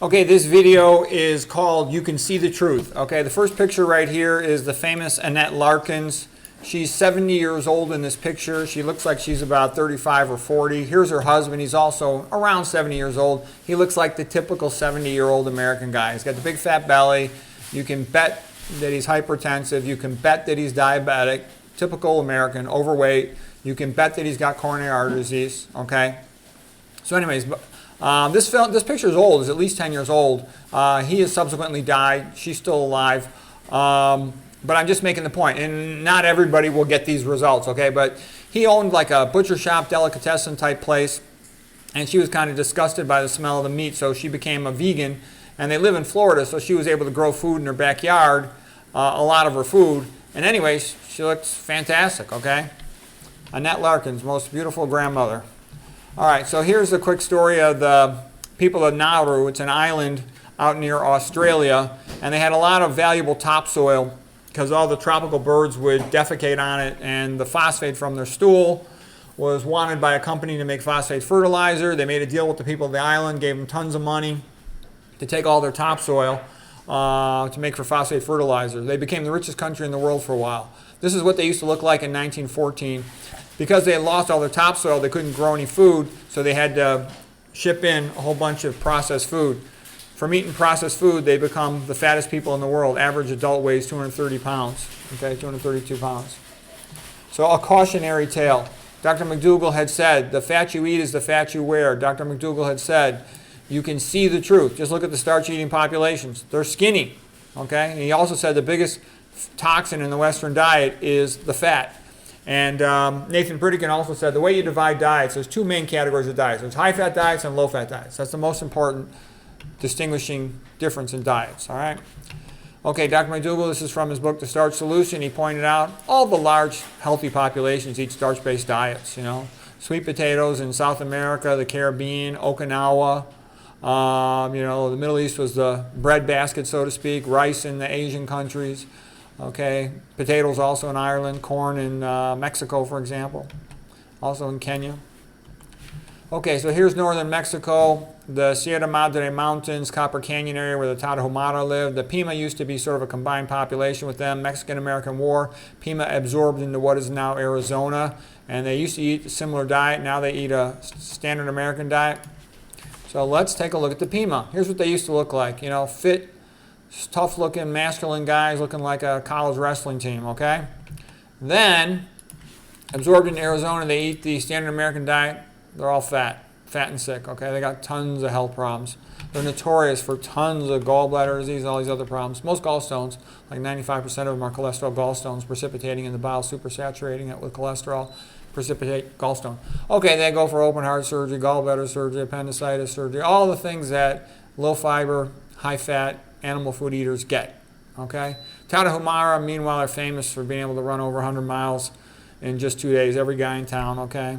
Okay, this video is called You Can See the Truth. Okay, the first picture right here is the famous Annette Larkins. She's 70 years old in this picture. She looks like she's about 35 or 40. Here's her husband. He's also around 70 years old. He looks like the typical 70-year-old American guy. He's got the big fat belly. You can bet that he's hypertensive. You can bet that he's diabetic. Typical American, overweight. You can bet that he's got coronary artery disease. Okay. So anyways, this picture is old. It's at least 10 years old. He has subsequently died. She's still alive. But I'm just making the point. And not everybody will get these results, okay? But he owned like a butcher shop, delicatessen type place. And she was kind of disgusted by the smell of the meat, so she became a vegan. And they live in Florida, so she was able to grow food in her backyard, a lot of her food. And anyways, she looks fantastic, okay? Annette Larkins, most beautiful grandmother. All right, so here's a quick story of the people of Nauru. It's an island out near Australia, and they had a lot of valuable topsoil because all the tropical birds would defecate on it, and the phosphate from their stool was wanted by a company to make phosphate fertilizer. They made a deal with the people of the island, gave them tons of money to take all their topsoil to make for phosphate fertilizer. They became the richest country in the world for a while. This is what they used to look like in 1914. Because they had lost all their topsoil, they couldn't grow any food, so they had to ship in a whole bunch of processed food. From eating processed food, they become the fattest people in the world. Average adult weighs 230 pounds, okay, 232 pounds. So a cautionary tale. Dr. McDougall had said, the fat you eat is the fat you wear. Dr. McDougall had said, you can see the truth. Just look at the starch-eating populations. They're skinny, okay? And he also said the biggest toxin in the Western diet is the fat. And Nathan Pritikin also said the way you divide diets, there's two main categories of diets. There's high-fat diets and low-fat diets. That's the most important distinguishing difference in diets, all right? Okay, Dr. McDougall, this is from his book, The Starch Solution. He pointed out all the large, healthy populations eat starch-based diets, you know. Sweet potatoes in South America, the Caribbean, Okinawa. You know, the Middle East was the bread basket, so to speak. Rice in the Asian countries. Okay, potatoes also in Ireland, corn in Mexico, for example, also in Kenya. Okay, so here's northern Mexico, the Sierra Madre Mountains, Copper Canyon area where the Tarahumara lived. The Pima used to be sort of a combined population with them. Mexican-American War, Pima absorbed into what is now Arizona, and they used to eat a similar diet. Now they eat a standard American diet. So let's take a look at the Pima. Here's what they used to look like, you know, fit, tough-looking, masculine guys looking like a college wrestling team, okay? Then, absorbed in Arizona, they eat the standard American diet. They're all fat and sick, okay? They got tons of health problems. They're notorious for tons of gallbladder disease and all these other problems. Most gallstones, like 95% of them are cholesterol gallstones, precipitating in the bile, supersaturating it with cholesterol, precipitate gallstone. Okay, they go for open heart surgery, gallbladder surgery, appendicitis surgery, all the things that low-fiber, high-fat, animal food eaters get, okay? Tarahumara, meanwhile, are famous for being able to run over 100 miles in just 2 days, every guy in town, okay?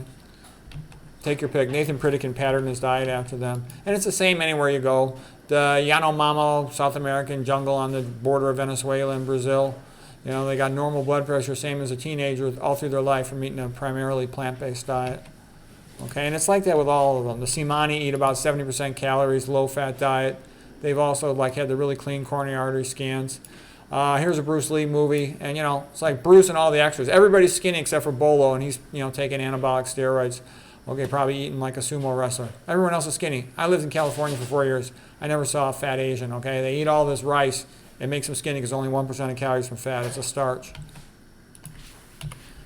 Take your pick. Nathan Pritikin patterned his diet after them. And it's the same anywhere you go. The Yanomamo, South American jungle on the border of Venezuela and Brazil, you know, they got normal blood pressure, same as a teenager, all through their life from eating a primarily plant-based diet. Okay, and it's like that with all of them. The Simani eat about 70% calories, low-fat diet. They've also had the really clean coronary artery scans. Here's a Bruce Lee movie, and you know, it's like Bruce and all the extras. Everybody's skinny except for Bolo, and he's, you know, taking anabolic steroids. Okay, probably eating like a sumo wrestler. Everyone else is skinny. I lived in California for 4 years. I never saw a fat Asian, okay? They eat all this rice. It makes them skinny because only 1% of calories from fat. It's a starch.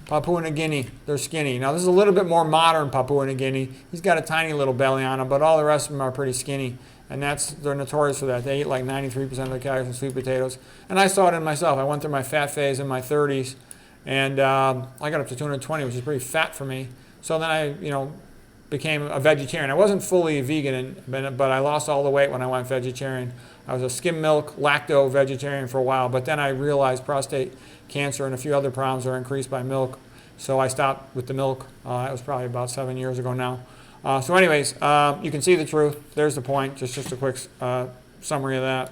Papua New Guinea, they're skinny. Now, this is a little bit more modern Papua New Guinea. He's got a tiny little belly on him, but all the rest of them are pretty skinny. And they're notorious for that. They eat like 93% of their calories from sweet potatoes. And I saw it in myself. I went through my fat phase in my 30s, and I got up to 220, which is pretty fat for me. So then I, you know, became a vegetarian. I wasn't fully vegan, but I lost all the weight when I went vegetarian. I was a skim milk, lacto vegetarian for a while, but then I realized prostate cancer and a few other problems are increased by milk. So I stopped with the milk. It was probably about 7 years ago now. So anyways, you can see the truth. There's the point. Just a quick summary of that.